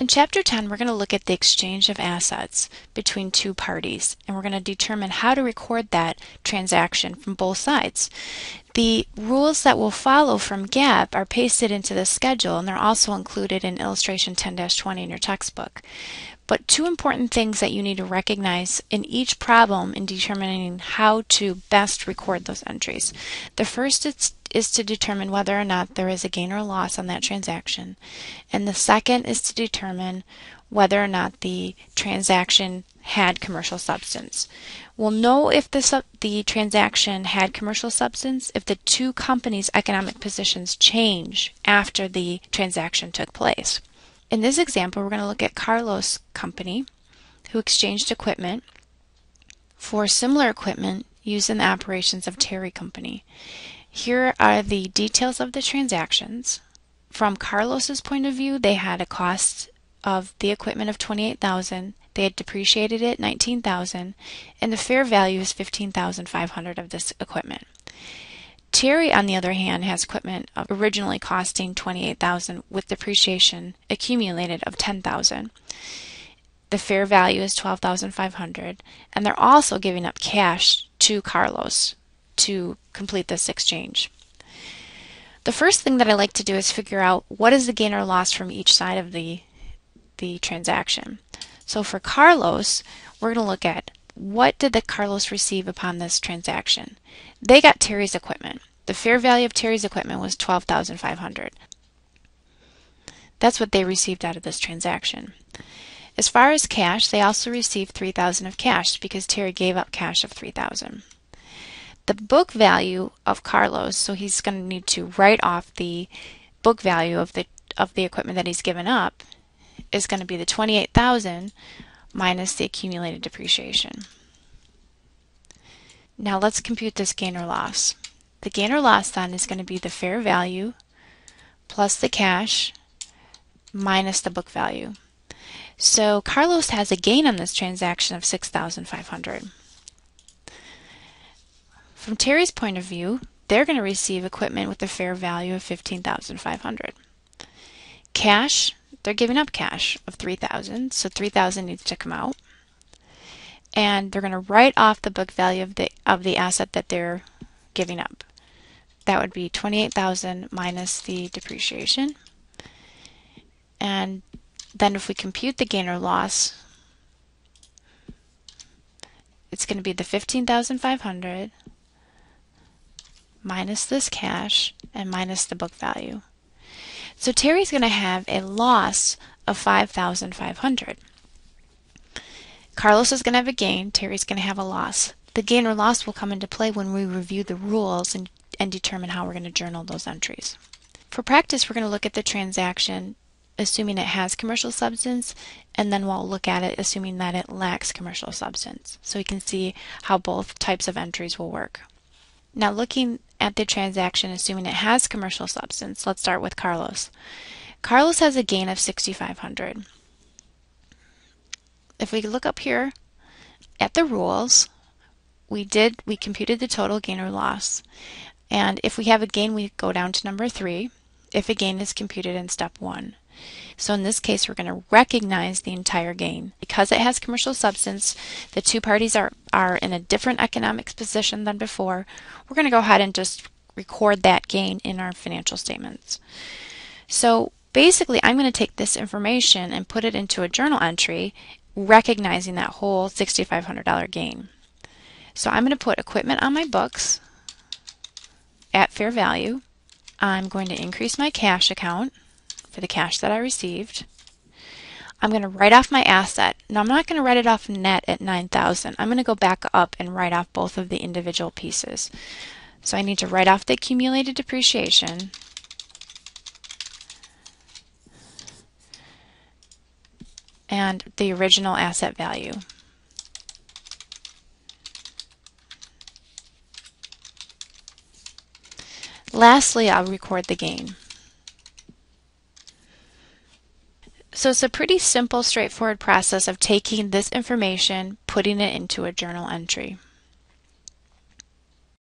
In Chapter 10, we're going to look at the exchange of assets between two parties, and we're going to determine how to record that transaction from both sides. The rules that will follow from GAAP are pasted into the schedule, and they're also included in illustration 10-20 in your textbook. But two important things that you need to recognize in each problem in determining how to best record those entries. The first is to determine whether or not there is a gain or loss on that transaction. And the second is to determine whether or not the transaction had commercial substance. We'll know if the transaction had commercial substance if the two companies' economic positions change after the transaction took place. In this example, we're going to look at Carlos Company, who exchanged equipment for similar equipment used in the operations of Terry Company. Here are the details of the transactions. From Carlos's point of view, they had a cost of the equipment of $28,000. They had depreciated it $19,000, and the fair value is $15,500 of this equipment. Terry, on the other hand, has equipment originally costing $28,000 with depreciation accumulated of $10,000. The fair value is $12,500, and they're also giving up cash to Carlos to complete this exchange. The first thing that I like to do is figure out what is the gain or loss from each side of the transaction. So for Carlos, we're going to look at what did the Carlos receive upon this transaction. They got Terry's equipment. The fair value of Terry's equipment was $12,500. That's what they received out of this transaction. As far as cash, they also received $3,000 of cash because Terry gave up cash of $3,000. The book value of Carlos, so he's going to need to write off the book value of the equipment that he's given up, is going to be the $28,000 minus the accumulated depreciation. Now let's compute this gain or loss. The gain or loss then is going to be the fair value plus the cash minus the book value. So Carlos has a gain on this transaction of $6,500. From Terry's point of view, they're going to receive equipment with a fair value of $15,500. Cash, they're giving up cash of $3,000, so $3,000 needs to come out. And they're going to write off the book value of the asset that they're giving up. That would be $28,000 minus the depreciation. And then if we compute the gain or loss, it's going to be the $15,500 minus this cash and minus the book value. So Terry's going to have a loss of $5,500. Carlos is going to have a gain, Terry's going to have a loss. The gain or loss will come into play when we review the rules and determine how we're going to journal those entries. For practice, we're going to look at the transaction assuming it has commercial substance, and then we'll look at it assuming that it lacks commercial substance, so we can see how both types of entries will work. Now looking at the transaction assuming it has commercial substance, let's start with Carlos. Carlos has a gain of $6,500. If we look up here at the rules, we computed the total gain or loss. And if we have a gain, we go down to number 3 if a gain is computed in step 1. So in this case, we're going to recognize the entire gain. Because it has commercial substance, the two parties are in a different economic position than before. We're going to go ahead and just record that gain in our financial statements. So basically, I'm going to take this information and put it into a journal entry, recognizing that whole $6,500 gain. So I'm going to put equipment on my books at fair value. I'm going to increase my cash account for the cash that I received. I'm going to write off my asset. Now I'm not going to write it off net at $9,000. I'm going to go back up and write off both of the individual pieces. So I need to write off the accumulated depreciation and the original asset value. Lastly, I'll record the gain. So it's a pretty simple, straightforward process of taking this information, putting it into a journal entry.